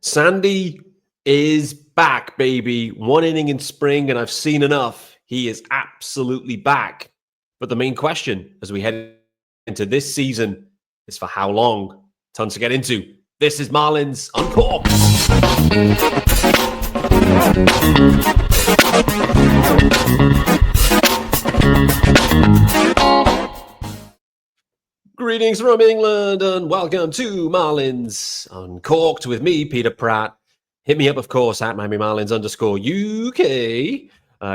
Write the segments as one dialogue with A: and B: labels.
A: Sandy is back, baby. One inning in spring, and I've seen enough. He is absolutely back. But the main question as we head into this season is for how long? Tons to get into. This is Marlins Uncorked. Greetings from England and welcome to Marlins Uncorked with me, Peter Pratt. Hit me up, of course, at Miami Marlins _UK.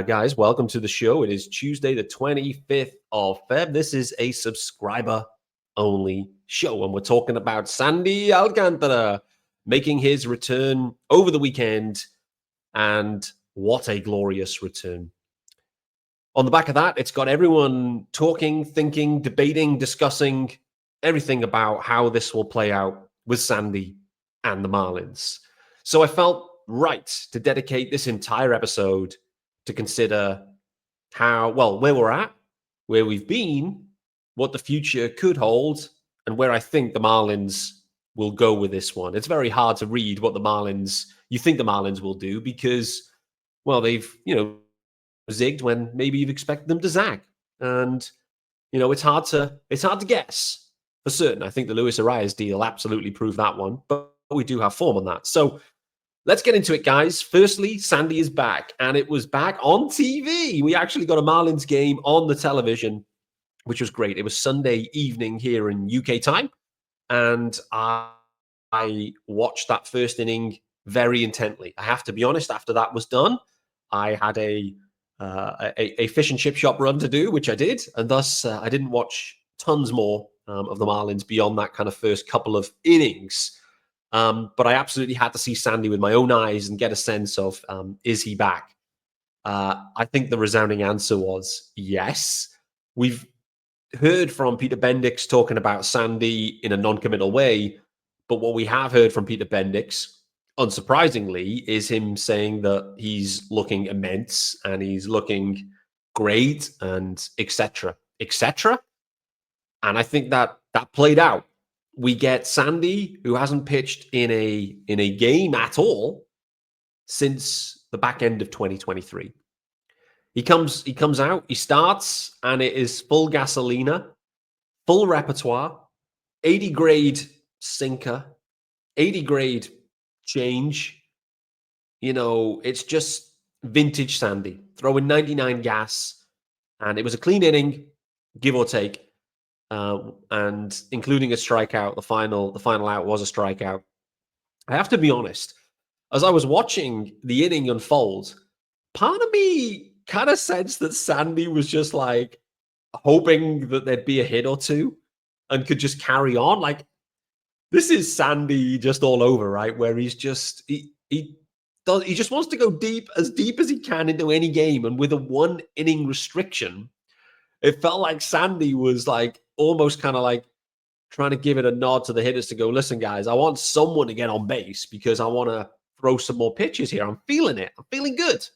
A: Guys, welcome to the show. It is Tuesday, the 25th of Feb. This is a subscriber-only show, and we're talking about Sandy Alcantara making his return over the weekend, and what a glorious return. On the back of that, it's got everyone talking, thinking, debating, discussing everything about how this will play out with Sandy and the Marlins. So I felt right to dedicate this entire episode to consider where we're at, where we've been, what the future could hold, and where I think the Marlins will go with this one. It's very hard to read what you think the Marlins will do because, well, they've, zigged when maybe you've expected them to zag. And, it's hard to guess for certain. I think the Luis Arias deal absolutely proved that one, but we do have form on that. So let's get into it, guys. Firstly, Sandy is back, and it was back on TV. We actually got a Marlins game on the television, which was great. It was Sunday evening here in UK time, and I watched that first inning very intently. I have to be honest, after that was done, I had a fish and chip shop run to do, which I did, and thus I didn't watch tons more of the Marlins beyond that kind of first couple of innings. But I absolutely had to see Sandy with my own eyes and get a sense of, is he back? I think the resounding answer was yes. We've heard from Peter Bendix talking about Sandy in a non-committal way, but what we have heard from Peter Bendix, unsurprisingly, is him saying that he's looking immense and he's looking great and etc. And I think that played out. We get Sandy, who hasn't pitched in a game at all since the back end of 2023. He comes out, he starts, and it is full gasolina, full repertoire, 80 grade sinker, 80 grade change. It's just vintage Sandy, throwing 99 gas, and it was a clean inning, give or take. And including a strikeout, the final out was a strikeout. I have to be honest, as I was watching the inning unfold, part of me kind of sensed that Sandy was just like hoping that there'd be a hit or two and could just carry on. Like, this is Sandy just all over, right? Where he's just he just wants to go deep as he can into any game, and with a 1 inning restriction, it felt like Sandy was like almost kind of like trying to give it a nod to the hitters to go, listen, guys, I want someone to get on base because I want to throw some more pitches here. I'm feeling it. I'm feeling good.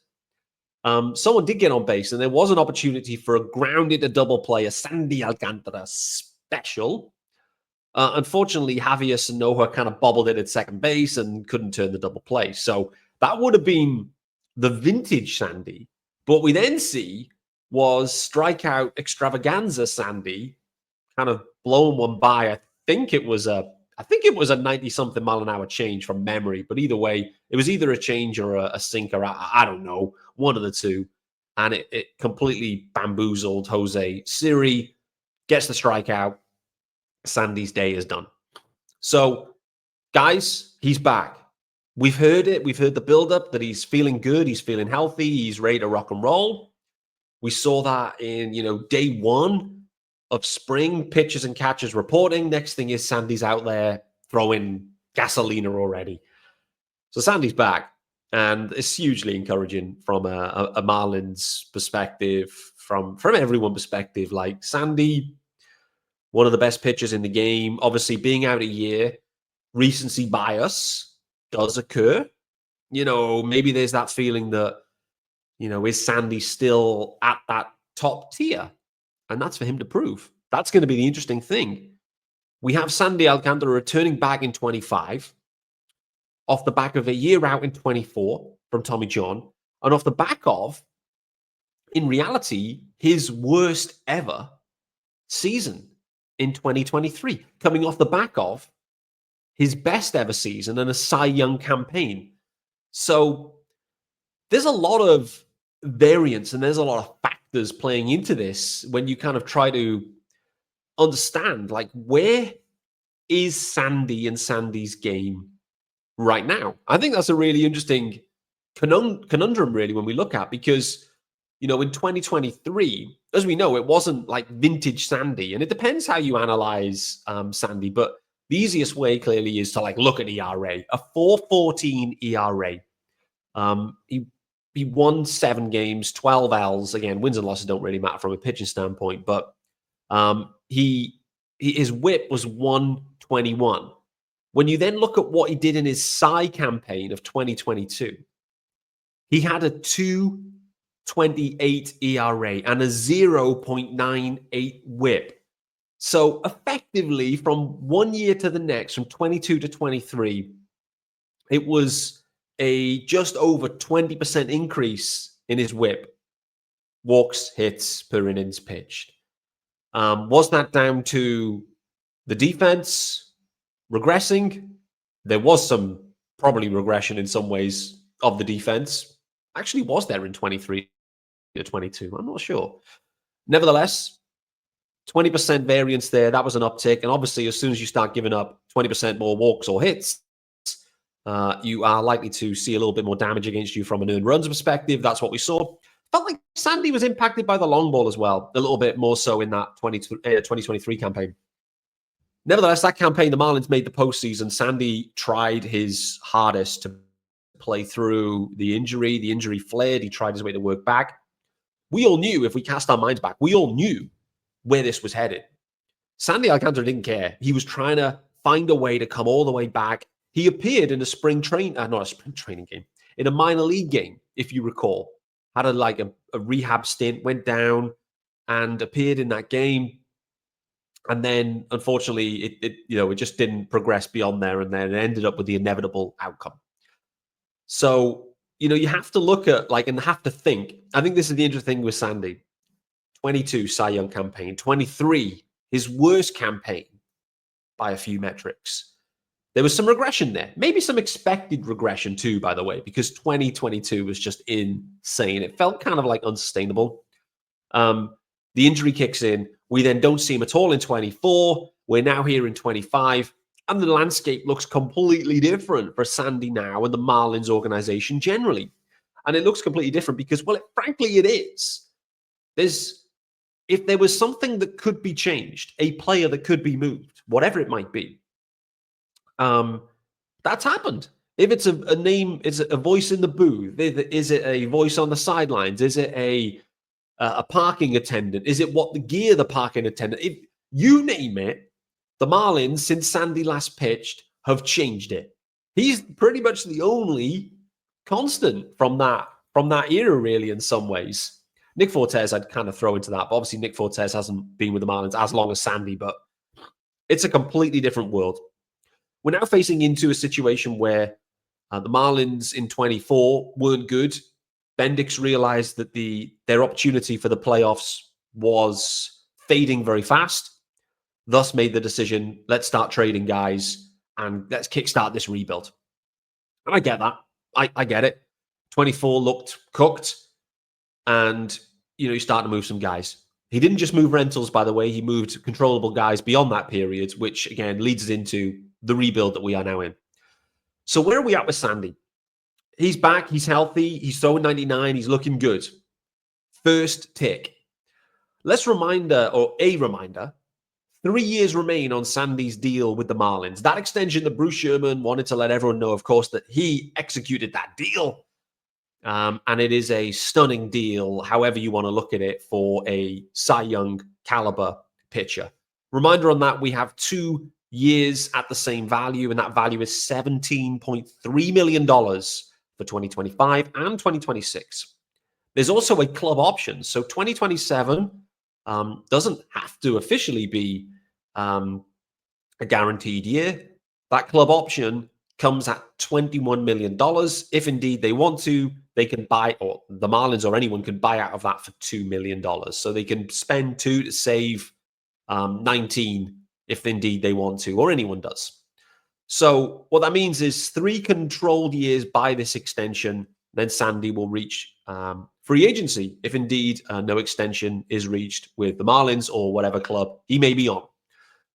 A: Someone did get on base, and there was an opportunity for a grounded to double play, a Sandy Alcantara special. Unfortunately, Javier Sanoja kind of bobbled it at second base and couldn't turn the double play. So that would have been the vintage Sandy. But what we then see was strikeout extravaganza Sandy, kind of blowing one by. I think it was a 90-something mile an hour change from memory. But either way, it was either a change or a sinker. I don't know, one of the two. And it completely bamboozled Jose Siri, gets the strikeout. Sandy's day is done. So, guys, he's back. We've heard it. We've heard the buildup that he's feeling good. He's feeling healthy. He's ready to rock and roll. We saw that in, day one of spring, pitchers and catchers reporting. Next thing is Sandy's out there throwing gasolina already. So Sandy's back, and it's hugely encouraging from a Marlins perspective, from everyone's perspective. Like, Sandy, one of the best pitchers in the game. Obviously, being out a year, recency bias does occur. Maybe there's that feeling that, is Sandy still at that top tier? And that's for him to prove. That's going to be the interesting thing. We have Sandy Alcantara returning back in 25. off the back of a year out in 24 from Tommy John, and off the back of, in reality, his worst ever season in 2023, coming off the back of his best ever season and a Cy Young campaign. So there's a lot of variance and there's a lot of factors playing into this when you kind of try to understand, like, where is Sandy and Sandy's game right now? I think that's a really interesting conundrum, really, when we look at, because, in 2023, as we know, it wasn't like vintage Sandy, and it depends how you analyze Sandy, but the easiest way clearly is to look at ERA, a 4.14 ERA. He won 7 games, 12 Ls. Again, wins and losses don't really matter from a pitching standpoint, but his WHIP was 121. When you then look at what he did in his Cy campaign of 2022, he had a 2.28 ERA and a 0.98 WHIP. So effectively, from one year to the next, from 22 to 23, it was a just over 20% increase in his WHIP, walks, hits per innings pitched. Was that down to the defense regressing? There was some probably regression in some ways of the defense. Actually was there in 23 to 22. I'm not sure. Nevertheless, 20% variance there. That was an uptick. And obviously, as soon as you start giving up 20% more walks or hits, you are likely to see a little bit more damage against you from an earned runs perspective. That's what we saw. Felt like Sandy was impacted by the long ball as well, a little bit more so in that 2023 campaign. Nevertheless, that campaign, the Marlins made the postseason. Sandy tried his hardest to play through the injury. The injury flared. He tried his way to work back. We all knew, if we cast our minds back, we all knew where this was headed. Sandy Alcantara didn't care. He was trying to find a way to come all the way back. He appeared in a not a spring training game, in a minor league game, if you recall. Had a rehab stint, went down and appeared in that game. And then, unfortunately, it just didn't progress beyond there, and then it ended up with the inevitable outcome. So, you have to look at, and have to think. I think this is the interesting thing with Sandy. 22, Cy Young campaign. 23, his worst campaign by a few metrics. There was some regression there. Maybe some expected regression too, by the way, because 2022 was just insane. It felt kind of unsustainable. The injury kicks in. We then don't see him at all in 24. We're now here in 25. And the landscape looks completely different for Sandy now and the Marlins organization generally. And it looks completely different because, frankly, it is. If there was something that could be changed, a player that could be moved, whatever it might be, that's happened. If it's a name, is it a voice in the booth? Is it a voice on the sidelines? Is it a parking attendant? Is it what the gear the parking attendant? If you name it, the Marlins, since Sandy last pitched, have changed it. He's pretty much the only constant from that era, really, in some ways. Nick Fortes, I'd kind of throw into that. But obviously, Nick Fortes hasn't been with the Marlins as long as Sandy, but it's a completely different world. We're now facing into a situation where the Marlins in 24 weren't good. Bendix realized that their opportunity for the playoffs was fading very fast, thus made the decision, let's start trading guys and let's kickstart this rebuild. And I get that. I get it. 24 looked cooked, and you start to move some guys. He didn't just move rentals, by the way. He moved controllable guys beyond that period, which again leads us into the rebuild that we are now in. So where are we at with Sandy? He's back. He's healthy. He's throwing 99. He's looking good. First tick. A reminder, 3 years remain on Sandy's deal with the Marlins. That extension that Bruce Sherman wanted to let everyone know, of course, that he executed that deal. And it is a stunning deal, however you want to look at it, for a Cy Young caliber pitcher. Reminder on that, we have 2 years at the same value, and that value is $17.3 million for 2025 and 2026. There's also a club option. So 2027 doesn't have to officially be a guaranteed year. That club option comes at $21 million. If indeed they want to, they can buy, or the Marlins or anyone can buy out of that for $2 million. So they can spend 2 to save 19 if indeed they want to, or anyone does. So what that means is 3 controlled years by this extension, then Sandy will reach free agency if indeed no extension is reached with the Marlins or whatever club he may be on.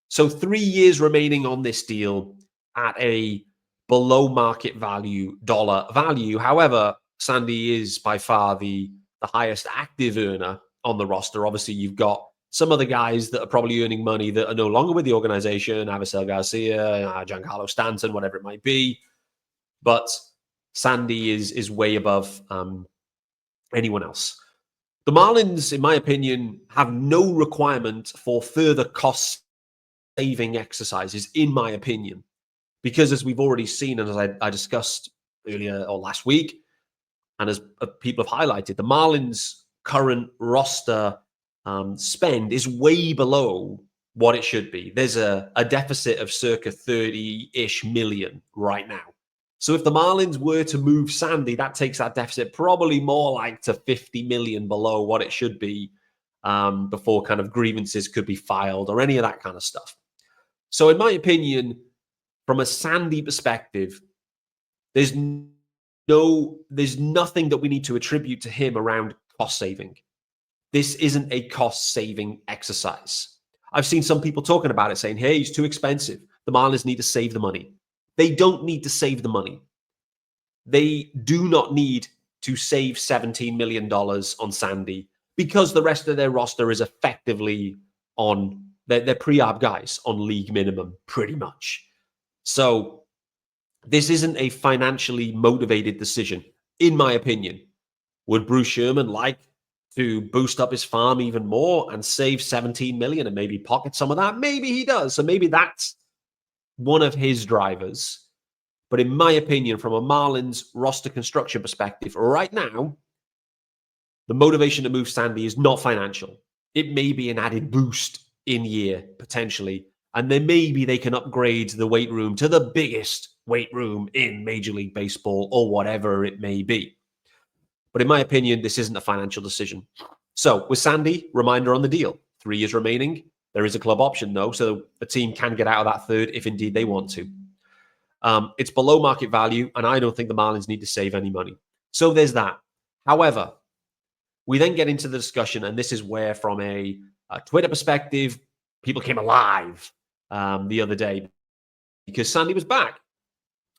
A: So 3 years remaining on this deal at a below market value dollar value. However, Sandy is by far the highest active earner on the roster. Obviously, you've got some of the guys that are probably earning money that are no longer with the organization, Avisel Garcia, Giancarlo Stanton, whatever it might be. But Sandy is way above anyone else. The Marlins, in my opinion, have no requirement for further cost-saving exercises, in my opinion. Because as we've already seen, and as I discussed earlier or last week, and as people have highlighted, the Marlins' current roster spend is way below what it should be. There's a deficit of circa 30-ish million right now. So if the Marlins were to move Sandy, that takes that deficit probably more like to 50 million below what it should be before kind of grievances could be filed or any of that kind of stuff. So in my opinion, from a Sandy perspective, there's nothing that we need to attribute to him around cost saving. This isn't a cost saving exercise. I've seen some people talking about it saying, hey, he's too expensive. The Marlins need to save the money. They don't need to save the money. They do not need to save $17 million on Sandy because the rest of their roster is effectively on, they're pre-arb guys on league minimum, pretty much. So this isn't a financially motivated decision, in my opinion. Would Bruce Sherman like to boost up his farm even more and save 17 million and maybe pocket some of that? Maybe he does. So maybe that's one of his drivers. But in my opinion, from a Marlins roster construction perspective, right now, the motivation to move Sandy is not financial. It may be an added boost in year, potentially. And then maybe they can upgrade the weight room to the biggest weight room in Major League Baseball or whatever it may be. But in my opinion, this isn't a financial decision. So with Sandy, reminder on the deal. 3 years remaining. There is a club option, though, so a team can get out of that third if indeed they want to. It's below market value, and I don't think the Marlins need to save any money. So there's that. However, we then get into the discussion, and this is where, from a Twitter perspective, people came alive the other day because Sandy was back.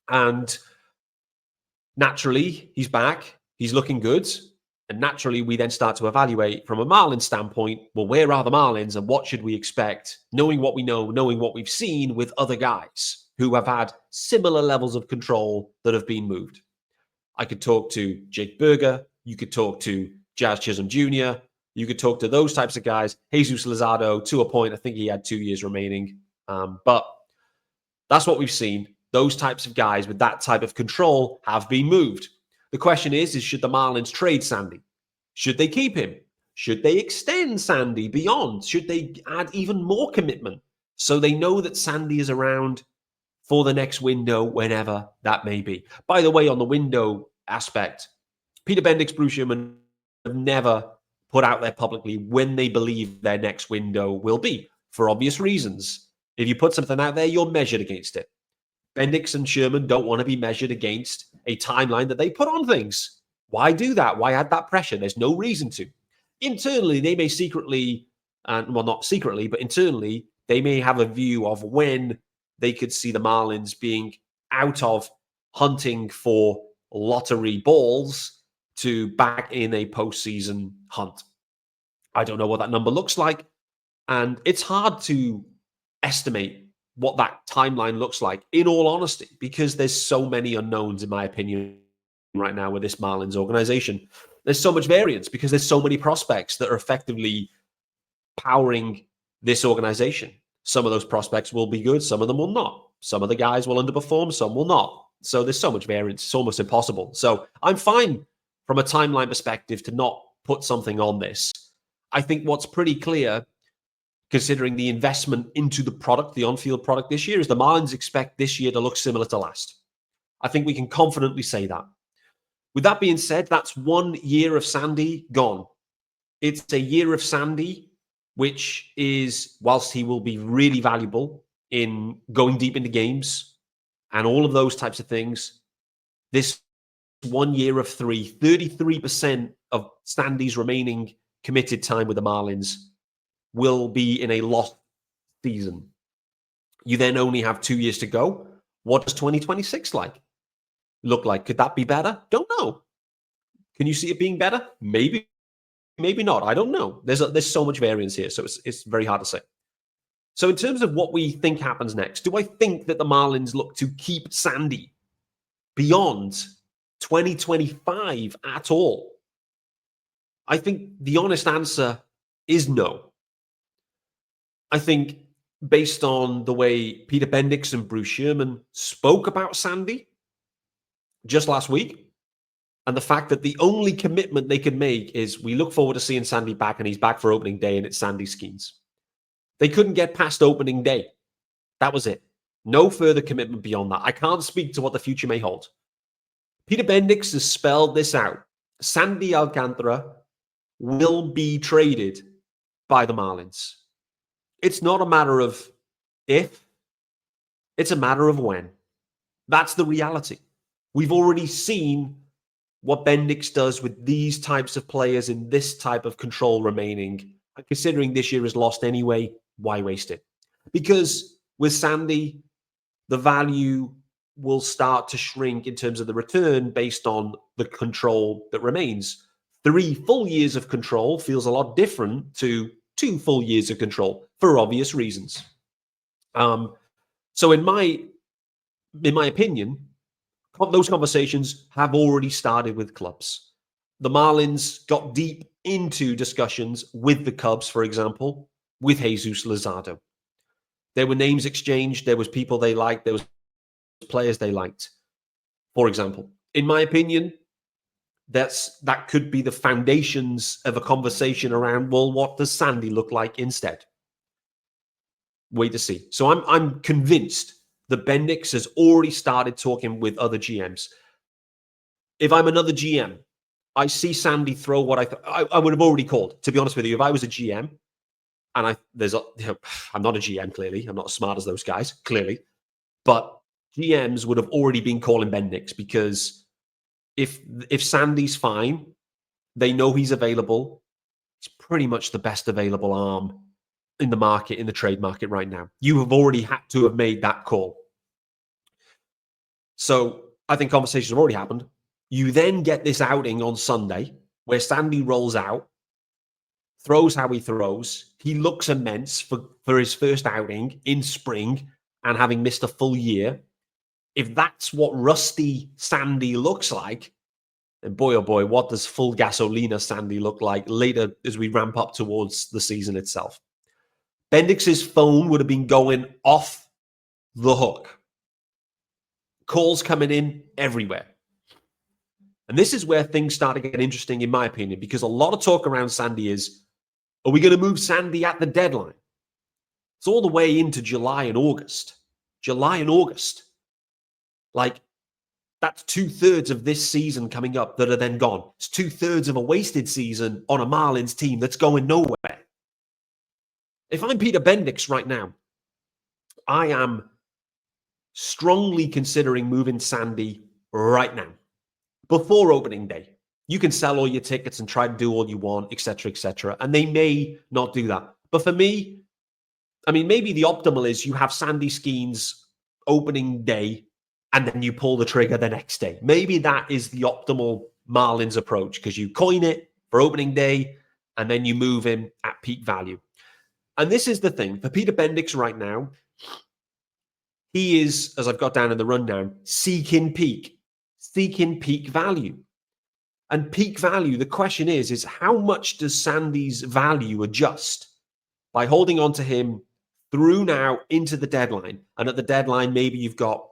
A: And naturally, he's back. He's looking good. And naturally, we then start to evaluate from a Marlins standpoint, well, where are the Marlins and what should we expect, knowing what we know, knowing what we've seen with other guys who have had similar levels of control that have been moved. I could talk to Jake Berger. You could talk to Jazz Chisholm Jr. You could talk to those types of guys. Jesus Luzardo, to a point, I think he had 2 years remaining. But that's what we've seen. Those types of guys with that type of control have been moved. The question is should the Marlins trade Sandy? Should they keep him? Should they extend Sandy beyond? Should they add even more commitment so they know that Sandy is around for the next window, whenever that may be? By the way, on the window aspect, Peter Bendix, Bruce Sherman have never put out there publicly when they believe their next window will be, for obvious reasons. If you put something out there, you're measured against it. Bendix and Sherman don't want to be measured against a timeline that they put on things. Why do that? Why add that pressure? There's no reason to. Internally, they may secretly, well, not secretly, but internally, they may have a view of when they could see the Marlins being out of hunting for lottery balls to back in a postseason hunt. I don't know what that number looks like. And it's hard to estimate what that timeline looks like, in all honesty, because there's so many unknowns, in my opinion, right now with this Marlins organization. There's so much variance because there's so many prospects that are effectively powering this organization. Some of those prospects will be good, some of them will not. Some of the guys will underperform, some will not. So there's so much variance, it's almost impossible. So I'm fine from a timeline perspective to not put something on this. I think what's pretty clear, considering the investment into the product, the on-field product this year, is the Marlins expect this year to look similar to last. I think we can confidently say that. With that being said, that's 1 year of Sandy gone. It's a year of Sandy, which is, whilst he will be really valuable in going deep into games and all of those types of things, this 1 year of 33% of Sandy's remaining committed time with the Marlins will be in a lost season. You then only have 2 years to go. What does 2026 look like? Could that be better? Don't know. Can you see it being better? Maybe, maybe not. I don't know. There's so much variance here, so it's very hard to say. So in terms of what we think happens next, do I think that the Marlins look to keep Sandy beyond 2025 at all? I think the honest answer is no. I think based on the way Peter Bendix and Bruce Sherman spoke about Sandy just last week, and the fact that the only commitment they can make is we look forward to seeing Sandy back, and he's back for opening day, and it's Sandy Skeens. They couldn't get past opening day. That was it. No further commitment beyond that. I can't speak to what the future may hold. Peter Bendix has spelled this out. Sandy Alcantara will be traded by the Marlins. It's not a matter of if, it's a matter of when. That's the reality. We've already seen what Bendix does with these types of players in this type of control remaining. And considering this year is lost anyway, why waste it? Because with Sandy, the value will start to shrink in terms of the return based on the control that remains. 3 full years of control feels a lot different to 2 full years of control for obvious reasons. So in my opinion, those conversations have already started with clubs. The Marlins got deep into discussions with the Cubs, for example, with Jesus Luzardo. There were names exchanged. There was people they liked. There was players they liked. For example, in my opinion, that could be the foundations of a conversation around, well, what does Sandy look like instead? Wait to see. So I'm convinced that Bendix has already started talking with other GMs. If I'm another GM, I see Sandy throw what I would have already called. To be honest with you, if I was a GM, and I'm not a GM, clearly. I'm not as smart as those guys, clearly. But GMs would have already been calling Bendix, because if Sandy's fine, they know he's available. It's pretty much the best available arm in the market, in the trade market right now. You have already had to have made that call. So I think conversations have already happened. You then get this outing on Sunday where Sandy rolls out, throws how he throws. He looks immense for his first outing in spring and having missed a full year. If that's what rusty Sandy looks like, then boy, oh boy, what does full gasolina Sandy look like later as we ramp up towards the season itself? Bendix's phone would have been going off the hook. Calls coming in everywhere. And this is where things start to get interesting, in my opinion, because a lot of talk around Sandy is, are we going to move Sandy at the deadline? It's all the way into July and August. July and August. Like, that's 2/3 of this season coming up that are then gone. It's 2/3 of a wasted season on a Marlins team that's going nowhere. If I'm Peter Bendix right now, I am strongly considering moving Sandy right now, before opening day. You can sell all your tickets and try to do all you want, etc., etc. And they may not do that. But for me, I mean, maybe the optimal is you have Sandy Skeens opening day and then you pull the trigger the next day. Maybe that is the optimal Marlins approach, because you coin it for opening day and then you move him at peak value. And this is the thing. For Peter Bendix right now, he is, as I've got down in the rundown, seeking peak value. And peak value, the question is how much does Sandy's value adjust by holding on to him through now into the deadline? And at the deadline, maybe you've got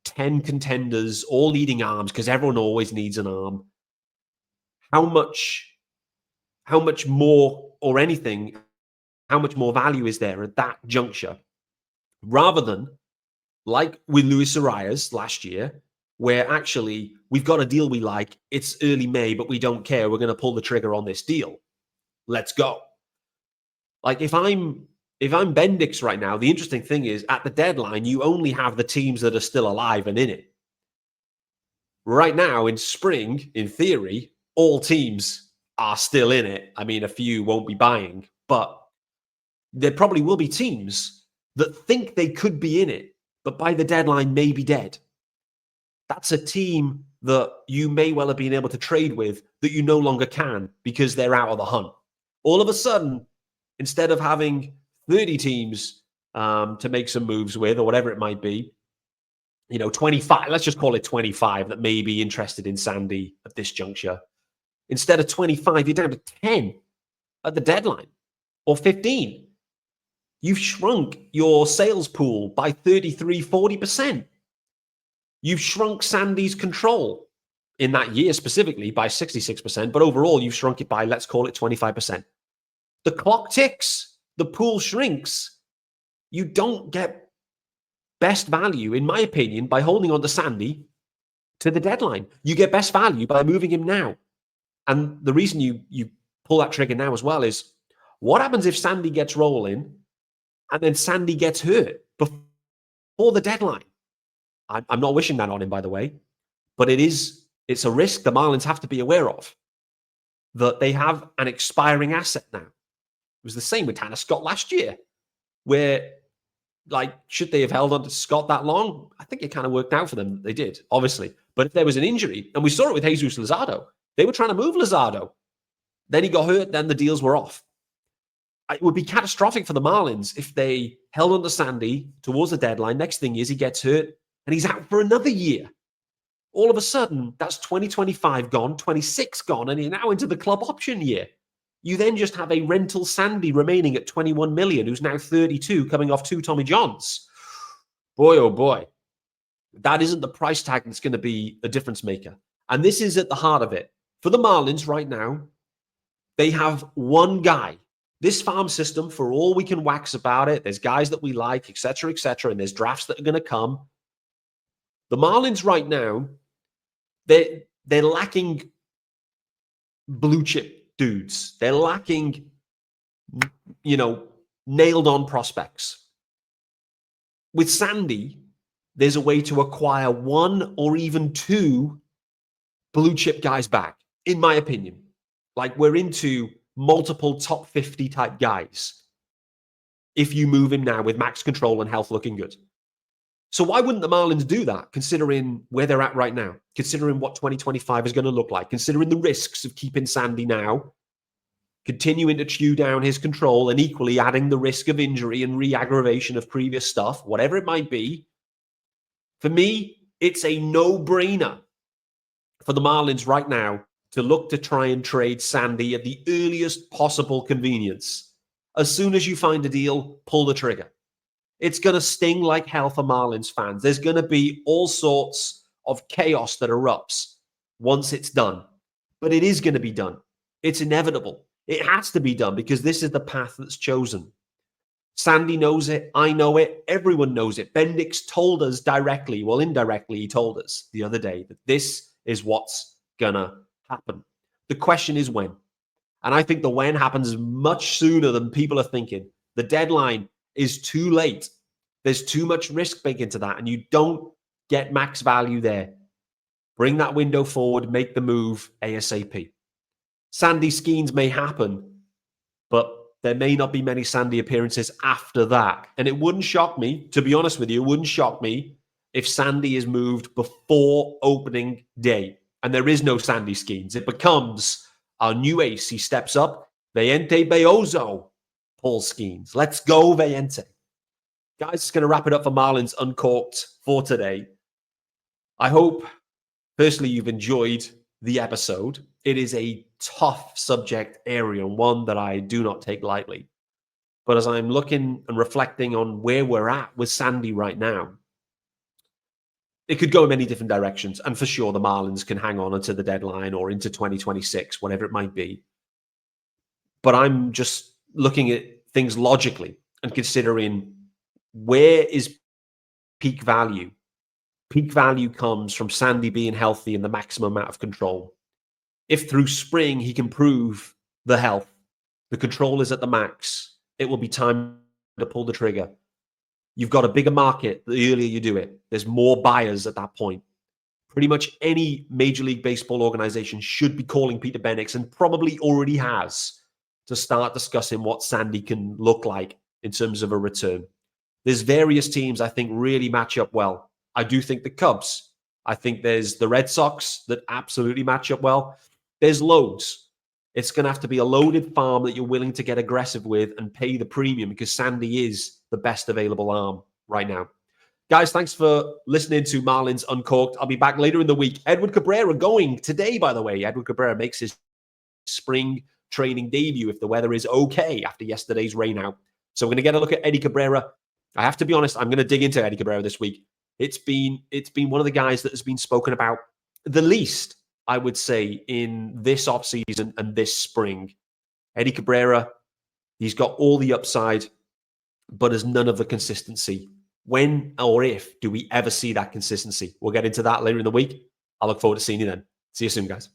A: 10 contenders all needing arms, because everyone always needs an arm. How much more, or anything, how much more value is there at that juncture? Rather than, like with Luis Arias last year, where actually we've got a deal we like. It's early May, but we don't care. We're going to pull the trigger on this deal. Let's go. Like if I'm Bendix right now, the interesting thing is at the deadline, you only have the teams that are still alive and in it. Right now in spring, in theory, all teams are still in it. I mean, a few won't be buying, but there probably will be teams that think they could be in it, but by the deadline may be dead. That's a team that you may well have been able to trade with that you no longer can because they're out of the hunt. All of a sudden, instead of having 30 teams to make some moves with or whatever it might be, 25, let's just call it 25 that may be interested in Sandy at this juncture. Instead of 25, you're down to 10 at the deadline or 15. You've shrunk your sales pool by 33, 40%. You've shrunk Sandy's control in that year specifically by 66%, but overall you've shrunk it by, let's call it 25%. The clock ticks, the pool shrinks. You don't get best value, in my opinion, by holding on to Sandy to the deadline. You get best value by moving him now. And the reason you pull that trigger now as well is what happens if Sandy gets rolling and then Sandy gets hurt before the deadline? I'm not wishing that on him, by the way, but it's a risk the Marlins have to be aware of, that they have an expiring asset now. It was the same with Tanner Scott last year, where, should they have held on to Scott that long? I think it kind of worked out for them. They did, obviously. But if there was an injury, and we saw it with Jesus Luzardo, they were trying to move Luzardo. Then he got hurt, then the deals were off. It would be catastrophic for the Marlins if they held on to Sandy towards the deadline. Next thing is he gets hurt, and he's out for another year. All of a sudden, that's 2025 gone, 26 gone, and you're now into the club option year. You then just have a rental Sandy remaining at 21 million, who's now 32, coming off 2 Tommy Johns. Boy, oh boy. That isn't the price tag that's going to be a difference maker. And this is at the heart of it. For the Marlins right now, they have one guy. This farm system, for all we can wax about it, there's guys that we like, et cetera, and there's drafts that are going to come. The Marlins right now, they're lacking blue chip dudes. They're lacking, nailed on prospects. With Sandy, there's a way to acquire 1 or even 2 blue chip guys back, in my opinion. We're into multiple top 50 type guys if you move him now with max control and health looking good. So why wouldn't the Marlins do that, considering where they're at right now, considering what 2025 is going to look like, considering the risks of keeping Sandy now, continuing to chew down his control, and equally adding the risk of injury and re-aggravation of previous stuff, whatever it might be? For me, it's a no-brainer for the Marlins right now to look to try and trade Sandy at the earliest possible convenience. As soon as you find a deal, pull the trigger. It's going to sting like hell for Marlins fans. There's going to be all sorts of chaos that erupts once it's done. But it is going to be done. It's inevitable. It has to be done because this is the path that's chosen. Sandy knows it. I know it. Everyone knows it. Bendix told us directly, well, indirectly, he told us the other day that this is what's going to happen. The question is when. And I think the when happens much sooner than people are thinking. The deadline is too late. There's too much risk baked into that, and you don't get max value there. Bring that window forward, make the move ASAP. Sandy Skeens may happen, but there may not be many Sandy appearances after that. And it wouldn't shock me, to be honest with you, it wouldn't shock me if Sandy is moved before opening day and there is no Sandy Skeens. It becomes our new ace. He steps up. Veyente Beozo. Paul Skeens. Let's go, Veyente. Guys, it's going to wrap it up for Marlins Uncorked for today. I hope, firstly, you've enjoyed the episode. It is a tough subject area and one that I do not take lightly. But as I'm looking and reflecting on where we're at with Sandy right now, it could go in many different directions. And for sure, the Marlins can hang on until the deadline or into 2026, whatever it might be. But I'm just looking at things logically and considering where is peak value, peak value comes from Sandy being healthy and the maximum amount of control. If through spring he can prove the health, the control is at the max, it will be time to pull the trigger. You've got a bigger market the earlier you do it. There's more buyers at that point. Pretty much any Major League Baseball organization should be calling Peter Bendix, and probably already has, to start discussing what Sandy can look like in terms of a return. There's various teams I think really match up well. I do think the Cubs. I think there's the Red Sox that absolutely match up well. There's loads. It's going to have to be a loaded farm that you're willing to get aggressive with and pay the premium, because Sandy is the best available arm right now. Guys, thanks for listening to Marlins Uncorked. I'll be back later in the week. Edward Cabrera going today, by the way. Edward Cabrera makes his spring training debut if the weather is okay after yesterday's rain out. So we're going to get a look at Eddie Cabrera. I have to be honest, I'm going to dig into Eddie Cabrera this week. It's been one of the guys that has been spoken about the least, I would say, in this offseason and this spring. Eddie Cabrera, he's got all the upside, but has none of the consistency. When or if do we ever see that consistency? We'll get into that later in the week. I look forward to seeing you then. See you soon, guys.